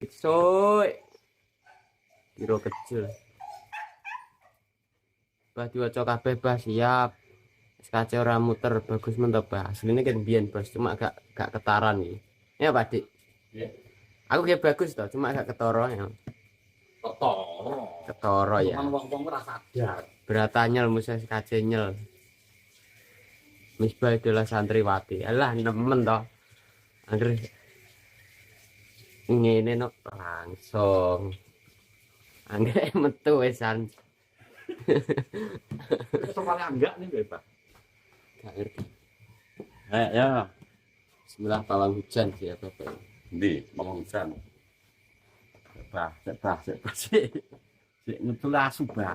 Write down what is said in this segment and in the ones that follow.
Soy, kira kecil. Bah diwaca kabeh bah siap. SKC ora muter bagus mentep bah. Asline kan biyen bos, cuma gak ketaran iki. Ya Pak Dik. Ya. Aku kayak bagus toh, cuma gak ketara ya. Ketara. Ketara ya. Cuman wong-wong ora sadar. Beratanya musa SKC nyel. Misbah adalah santriwati. Alah nemen toh. Angger ngene no langsung. Angger metu wesan. Soalnya enggak nih, Pak. Gak ngerti. Ya. Bismillah pawang hujan sih apa Pak. Ndi, ngomong hujan. Sebah sik. Sik ngetul asu, Bah.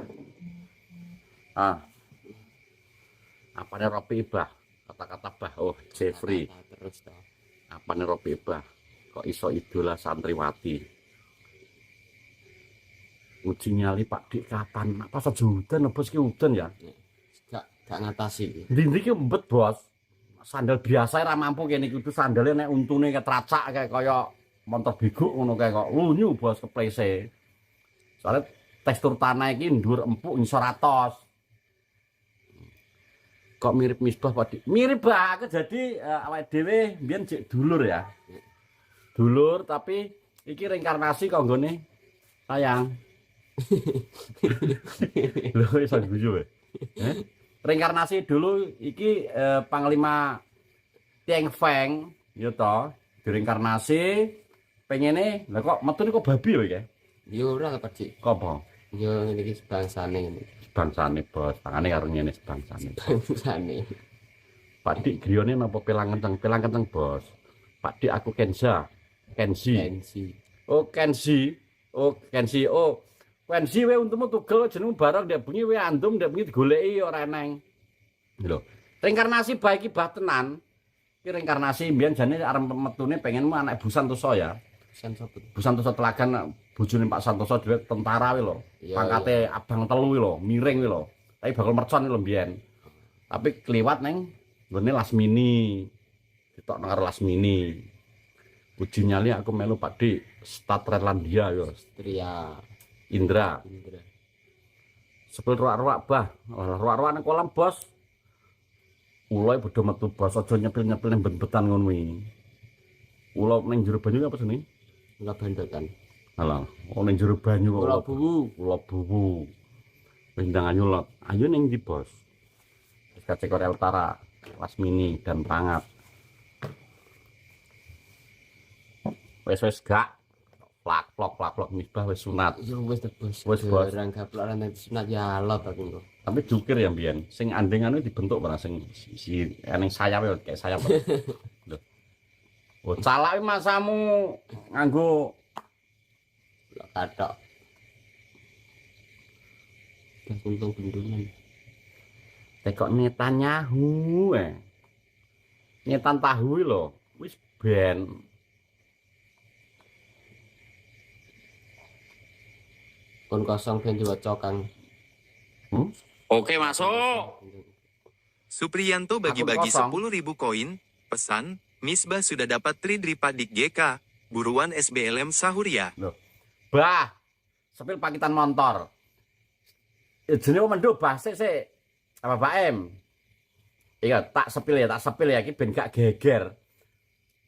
Apa nih Ropi Bah? Kata-kata Bah. Oh, Jeffrey. Terus toh. Apa nih Ropi Bah? Kok iso idola santriwati? Uji nyali Pak Dik kapan? Apa saja hujan, bos ki hujan ya? Gak ngatasi. Ndi ki mbet, Bos. Sandal biasa ora mampu kene iki sandale nek untune ketracak kayak kaya montor biguk ngono kae kok lunyu bos keplese. Soale tekstur tanah iki ndur empuk ngisor atos. Kok mirip Misbah Pak Dik? Mirip banget jadi awake dhewe mbiyen jek dulur ya. Dulur tapi iki reinkarnasi kok nggone sayang. Lho iso guyu ya. Reinkarnasi dulu iki Panglima Tieng Feng ya toh direinkarnasi pengene lha kok metune kok babi ya iki Yo ora Pak Dik. kok apa Yo ngene iki sebangsane ngene. bangsane bos tangane karo ngene bangsane Bangsane. Pak Dik griyane napa pelang kenceng bos Pak Dik aku Kenzi Pensi. Kenzi Kenzi we untumu tugel jenengmu bareng ndek bengi we andum ndek bengi digoleki ora eneng lho reinkarnasi bae iki bah tenan iki reinkarnasi mbiyen jane arep metune pengenmu anak Bu Santoso ya Pesan sapa? Bu Santoso Telagan bojone Pak Santoso dhewe tentara wi lho Iya, pangkate abang telu wi lho miring wi lho tapi bakal mercon wi lho mbiyen tapi kliwat neng nggone Lasmini ditokno karo Lasmini uji nyali aku melu Pak Dik Stat Redlandia yo Tria Indra Indra. sepil ruak-ruak bah ruak-ruak nang kolam bos uloe bodho metu bos aja nyepil-nyepil ning bet-betan ngono kuwi ulo ning jero banyu apa sini Enggak bandotan. alah ning jero banyu kok Ora buwu. ulo buwu wis ndang anyulot ayo ning ndi bos SKC Korea Utara Lasmini dan Prangat wis gak plak-plok Misbah wis sunat Yo wis tebus. Wis, Bos. Barang gaplok lan sunat ya alot aku kok. tapi jukir ya mbiyen sing andengane dibentuk ora sing si eneng sayape kayak sayap lho oh calake masamu nganggo Lok kathok. Gas untung bendungan. tekok Netanyahu nyetan tahu lho wis ben Kon kosong ben diwaca Kang. Oke masuk. Supriyanto bagi-bagi kosong. 10.000 koin, pesan, Misbah sudah dapat Tridripadik GK, buruan SBLM sahur ya. lho bah sepil pakitan motor jenenge mendho bah sik apa Pak M iya tak sepil ya iki ben gak geger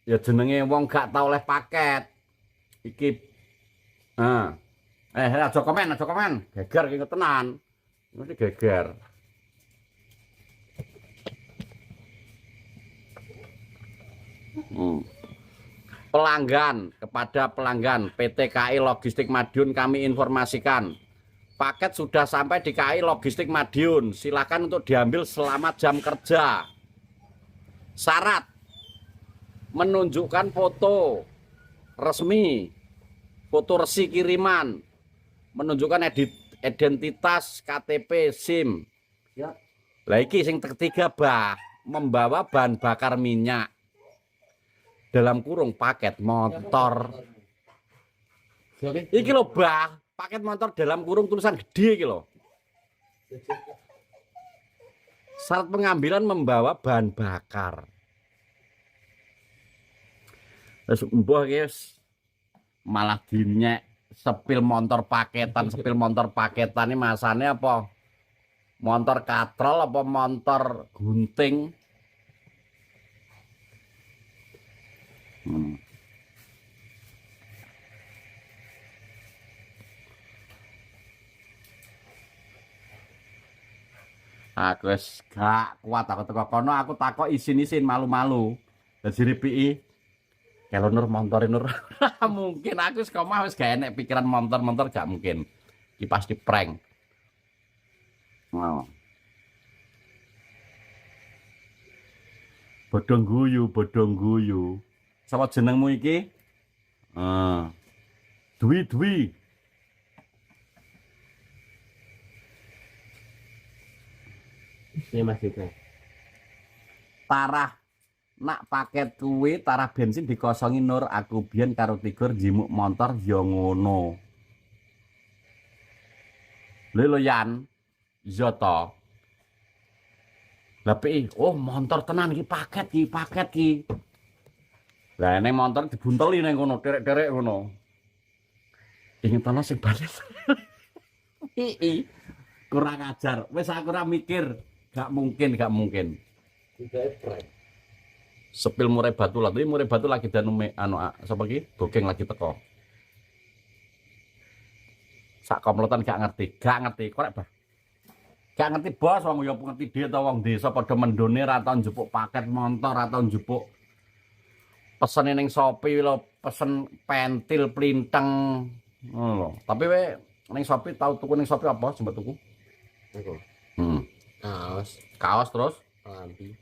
ya jenenge wong gak tau oleh paket iki aja komen geger iki tenan mesti geger kepada pelanggan PT KAI Logistik Madiun kami informasikan paket sudah sampai di KAI Logistik Madiun silakan untuk diambil selama jam kerja syarat menunjukkan foto resmi foto resi kiriman menunjukkan identitas KTP SIM lah iki sing ketiga bah membawa bahan bakar minyak dalam kurung paket motor iki lho bah paket motor dalam kurung tulisan gede iki lho syarat pengambilan membawa bahan bakar terus mbah guys malah dinyek sepil motor paketan ini masane apa motor katrol apa motor gunting. Aku wis gak kuat aku teko kono aku takok isin-isin malu-malu. Dadi PI kalau Nur montorin Nur mungkin aku wis komah wis gak enek pikiran montor gak mungkin. Iki pasti prank. Oh. Bodong guyu. Sapa jenengmu iki? Dwi. Ini Mas Ika. Tarah nak paket kuwi tarah bensin dikosongi Nur aku biyen karo Tigor jimuk motor ya ngono. Lho Yan. Iya to. Lah PI, oh motor tenan iki paket ki. Lah ning motor dibunteli ning kono, derek-derek ngono. Ingin tono sing balik. Kurang ajar. Wis aku ora mikir. Gak mungkin. Tidak prank. Sepil murai batu lagi dan sapa ki? Bokeng lagi teko. Sak komplotan gak ngerti. Korek, Bah. Gak ngerti bos wong ya ngerti dhewe ta wong desa padha mendone ra tau njupuk paket motor atau njupuk pesene ning Shopee lho, pesen pentil plinteng ngono lho. Tapi we ning Shopee tau tuku ning Shopee apa sempat tuku? Iku. Kaos terus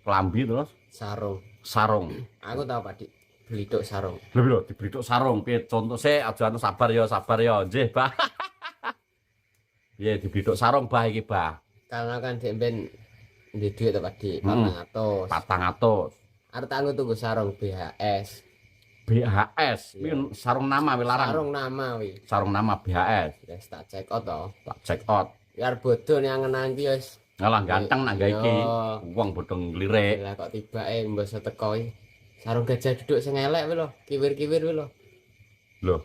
kelambi terus sarung. Aku tahu Pak Dik, beli tok sarung. Lho dibeli tok sarung piye contoh aja anu sabar ya nggih, Bah. Iya dibeli tok sarung Bah iki, Bah. Karena kan dek ben di duit to Pak Dik, 400. 400. Arep aku tuku sarung BHS. BHS, kuwi sarung nama wi larang. Sarung nama BHS. Wis tak check out to. Tak check out. Biar bodoh yang ngenang ki wis. Ngalah ganteng nak gawe iki. Wong bodong lirik. Lah kok tibake mbasa teko iki. Sarung gajah duduk sing elek kuwi lho, kiwir-kiwir kuwi lho. Loh.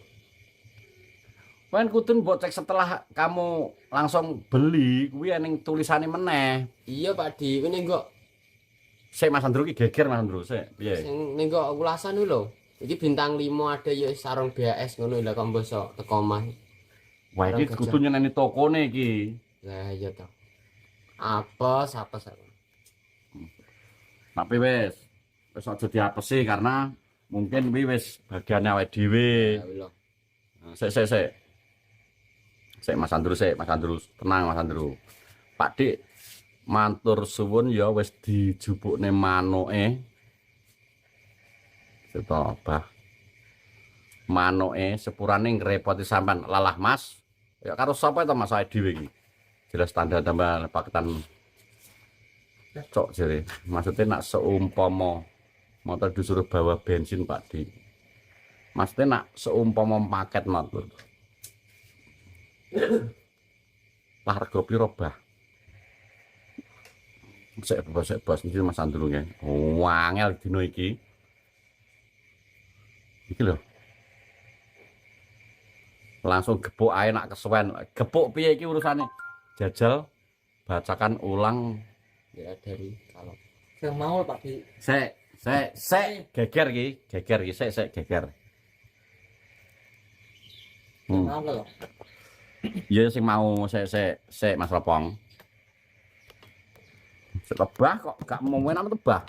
Wen kudun mbok cek setelah kamu langsung beli kuwi ning tulisane meneh. Iya Pak Dik, kuwi ning kok Sik Mas Andro iki geger Mas Andro sik. Piye? Sing ning kok ulasan kuwi lho. Iki bintang 5 ada ya sarung BHS ngono lho kok mbasa teko omah. Wah iki kudu nyeneni tokone iki. Lah iya to. Apes. Tapi wis aja diapesi karena mungkin kuwi wis bagiane awake dhewe. Sik. Sik Mas Andro, tenang Mas Andro. Pak Dik matur suwun ya wis dijupukne manuke. Seto Bah. Manuke sepurane ngrepoti sampean. Lalah Mas, ya karo sapa to Mas awake dhewe iki? Jelas tanda tambah paketan cok jere. Maksudnya nak seumpama motor disuruh bawa bensin Pak Dik. Maksudnya nak seumpama paket motor. Lah rega piro Bah? Sik bos iki Mas Andro nggih. Wangel dino iki. Iki lho. Langsung gepuk ae nak kesuwen. Gepuk piye iki urusane? Jajal bacakan ulang Ya dari kalau Yang mau Pak Dik. Sik geger iki sik geger. Mau lho. Iya sing mau sik Mas Ropong. Sik tebah kok gak mau enak tebah.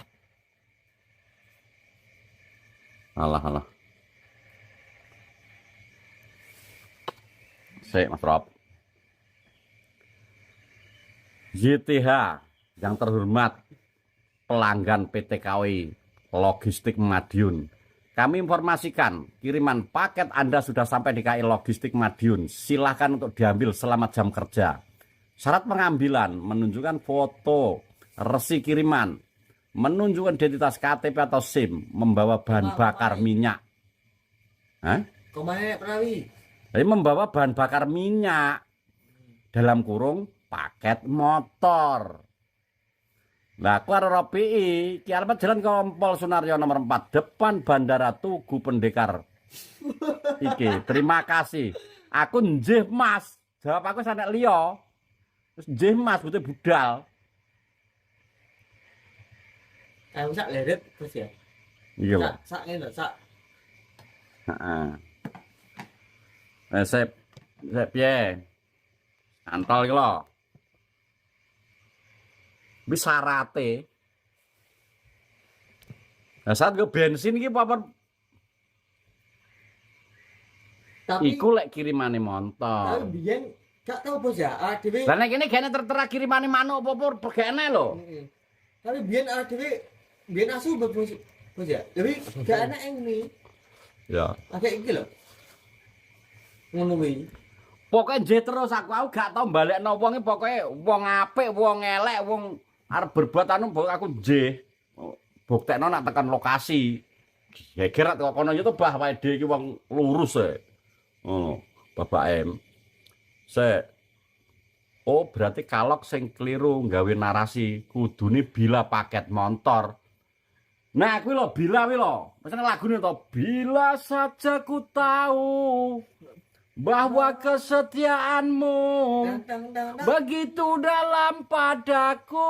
Alah. Sik Mas Rop. YTH yang terhormat pelanggan PT KAI Logistik Madiun. Kami informasikan kiriman paket Anda sudah sampai di KAI Logistik Madiun. Silahkan untuk diambil selama jam kerja. Syarat pengambilan menunjukkan foto resi kiriman, menunjukkan identitas KTP atau SIM, membawa bahan bakar minyak. Hah? Komae Prawi. Jadi membawa bahan bakar minyak dalam kurung paket motor. Nah, aku karo PI, ki alamat Jalan Kompol Sunaryo nomor 4 depan Bandara Tugu Pendekar Iki, terima kasih. Aku nggih Mas. Jawab aku sanek liya. Terus nggih Mas butuh budal. Sak leret terus ya. Iya, Pak. Sak ngene sak. Heeh. Sep piye? Antol iki lho. Wis syarate. Nah, saat gue bensin iki apa Tapi iku lek kirimane tapi montor. biyen gak tau bos ya, dhewe. Lah nek kene gene tertera kirimane manuk apa pegene lho. Heeh. Tapi biyen dhewe biyen asu bos ya. Tapi gak enak ini. Ya. Agak iki lho. Ngono kuwi. Pokoke nggih terus aku gak tau balekno wong iki pokoke wong apik, wong elek, wong arep berbuat anu aku nggih. Buktekno nak tekan lokasi. Geger kok kono yo tebah wae dhewe iki wong lurus e. Ngono, Bapak M. Oh, berarti kalok sing keliru nggawe narasi kudune bila paket motor. Nah, kuwi lho bila kuwi lho. Mesane lagune to, bila saja ku tahu bahwa kesetiaanmu begitu dalam padaku,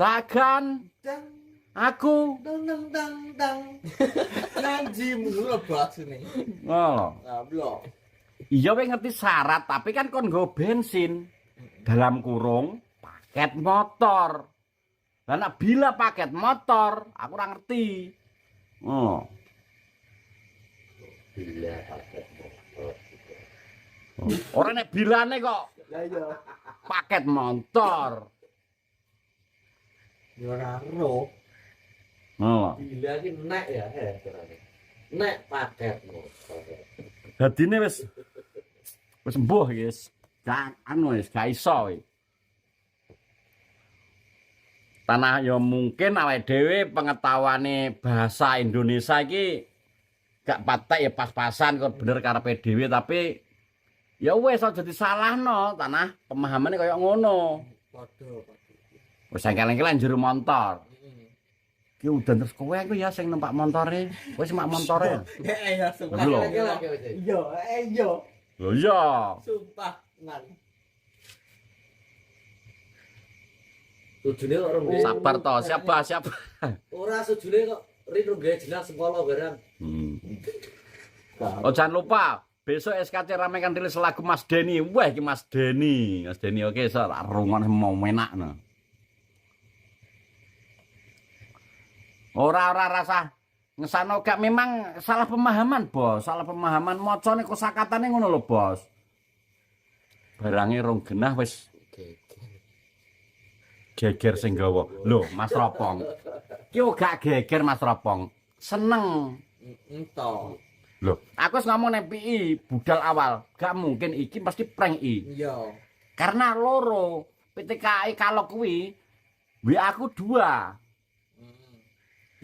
takkan aku Ngaji mulu bahas ini. ngono. Nah, blok. Iya kowe ngerti syarat, tapi kan kon nggo bensin dalam kurung paket motor. Lah nek bila paket motor, aku ora ngerti. Oh. Bila paket motor. Ora nek bilane kok Lah iya. paket motor. Yo ora ro. Oh. Bila iki nek ya, nek paket motor. Dadine wis mbuh guys. Gak anu wis gak iso iki. Tanah ya mungkin awake dhewe pengetahuane bahasa Indonesia iki gak patek ya pas-pasan kok bener karepe dhewe tapi ya wis aja disalahno tanah pemahamane kaya ngono. Padha. Wis engkel-engkelan jero motor. Ki udan terus kowe iku ya sing numpak montore. Wis mak montore. Ya sumpah. Lho. Iya, iya. Lho iya. Sumpah nang. Tujune kok rong. Sabar to, siapa? Ora sujune kok rin rong gawe jelas sengkala barang. Oh jangan lupa besok SKC ramekan rilis lagu Mas Denny. Wah iki Mas Denny. Mas Denny oke so tak rungokne mau menakno. Ora rasa ngesano gak memang salah pemahaman, Bos. Salah pemahaman macane kosakatane ngono lho, Bos. Barange rong genah wis geger sing gawa. Lho, Mas Ropong. Ki gak geger Mas Ropong. Seneng. Ento. Loh, aku wis ngomong nek PI budal awal, gak mungkin iki pasti prank I. Iya. Karena loro PTKI kalau kuwi WA aku 2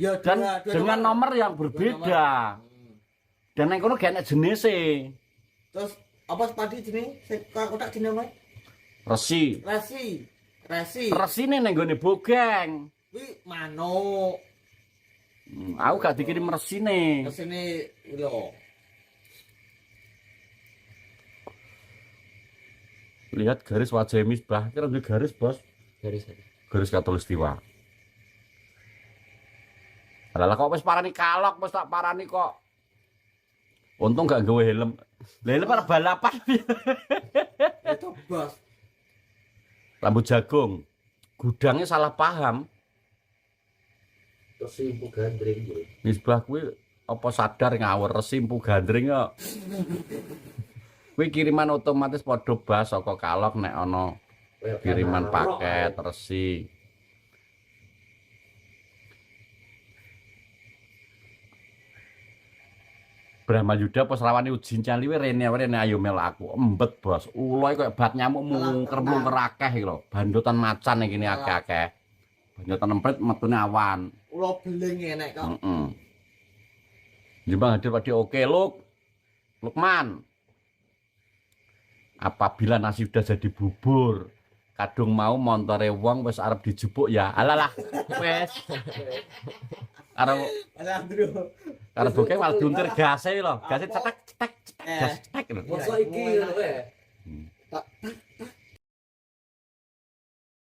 Ya dan dengan nomor yang berbeda. Dan yang kono gak enak jenise. Terus apa sepadi jenenge? Sing kotak jenenge apa? Resi. Resi. Resine ning gone Bogeng. Kuwi manuk. Aku gak dikirim resine. Kesini lho. Lihat garis wajah Misbah, kira duwe garis, Bos. Garis katulistiwa. Alah kok wis parani kalok, wis tak parani kok. Untung gak gawe helm. Lah helm para balapan. Itu bos. Rambut jagung. Gudangnya salah paham. Tersimpu gandring yo. Misbah kuwi apa sadar ngawur resimpu gandring kok. Kuwi kiriman otomatis padha bas saka kalok nek ana kiriman paket resi. Brahma Yuda pas rawani ujin caliwe rene ayo mel aku embet bos uloe koyo bat nyamuk mungker-mungker akeh iki lho bandotan macan iki akeh-akeh bandotan empret metune awan Ulo beling enek kok. heeh Jimbang hadir pada oke Lukman apabila nasi sudah jadi bubur kadung mau montore wong wis arep dijupuk ya alalah wes Karo Mas Andrew. bokeh malah diuntir gase lho. Gase cetek cetek cetek gas cetek lho. Mosok iki ngono kae.